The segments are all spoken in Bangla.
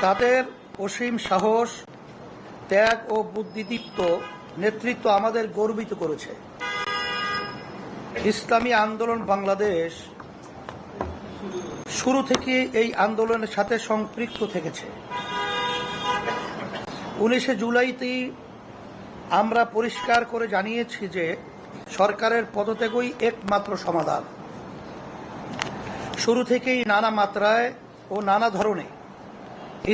তাদের অসীম সাহস, ত্যাগ ও বুদ্ধিদীপ্ত নেতৃত্ব আমাদের গর্বিত করেছে। ইসলামী আন্দোলন বাংলাদেশ শুরু থেকে এই আন্দোলনের সাথে সম্পৃক্ত থেকেছে। 19 জুলাইতে আমরা পরিষ্কার করে জানিয়েছি যে সরকারের পদত্যাগই একমাত্র সমাধান। শুরু থেকেই নানা মাত্রায় ও নানা ধরনে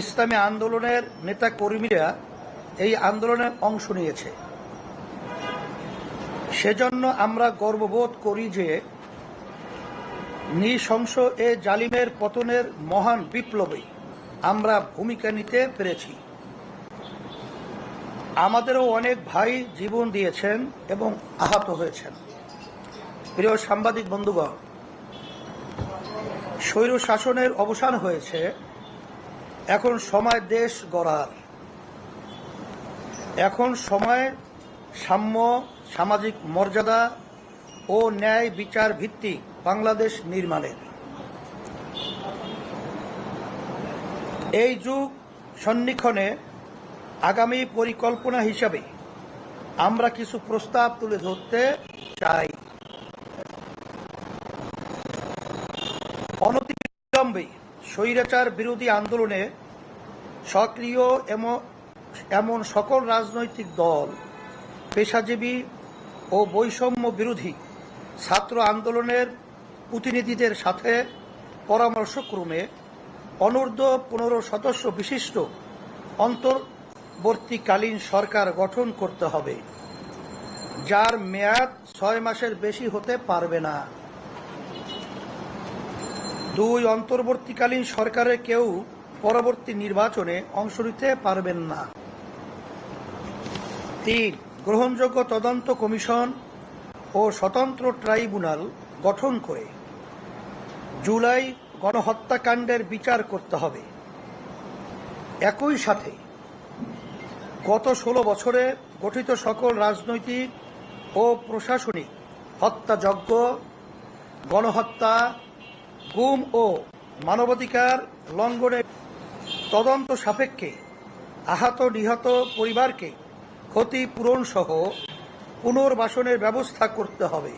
ইসলামী আন্দোলনের নেতা কর্মীরা এই আন্দোলনে অংশ নিয়েছে। সেজন্য আমরা গর্ববোধ করি যে নৃশংস এ জালিমের পতনের মহান বিপ্লবে আমরা ভূমিকা নিতে পেরেছি। আমাদেরও অনেক ভাই জীবন দিয়েছেন এবং আহত হয়েছেন। প্রিয় সাংবাদিক বন্ধুগণ, স্বৈর শাসনের অবসান হয়েছে, এখন সময় দেশ গড়ার। এখন সময় সাম্য, সামাজিক মর্যাদা ও ন্যায় বিচার ভিত্তিক বাংলাদেশ নির্মাণের। এই যুগ সন্নিক্ষণে আগামী পরিকল্পনা হিসাবে আমরা কিছু প্রস্তাব তুলে ধরতে চাই। অনতিবিলম্বে স্বৈরাচার বিরোধী আন্দোলনে সক্রিয় এমন সকল রাজনৈতিক দল, পেশাজীবী ও বৈষম্য বিরোধী ছাত্র আন্দোলনের প্রতিনিধিদের সাথে পরামর্শক্রমে অনূর্ধ্ব 15 সদস্য বিশিষ্ট অন্তর্বর্তীকালীন সরকার গঠন করতে হবে, যার মেয়াদ 6 মাসের বেশি হতে পারবে না। 2, অন্তর্বর্তীকালীন সরকারের কেউ পরবর্তী নির্বাচনে অংশ নিতে পারবেন না। 3, গ্রহণযোগ্য তদন্ত কমিশন ও স্বতন্ত্র ট্রাইব্যুনাল গঠন করে জুলাই গণহত্যাকাণ্ডের বিচার করতে হবে। একই সাথে গত 16 বছরে গঠিত সকল রাজনৈতিক ও প্রশাসনিক হত্যাযজ্ঞ, গণহত্যা, গুম ও মানবাধিকার লঙ্ঘনের তদন্ত সাপেক্ষে আহত নিহত পরিবারকে ক্ষতিপূরণ সহ পুনর্বাসনের ব্যবস্থা করতে হবে।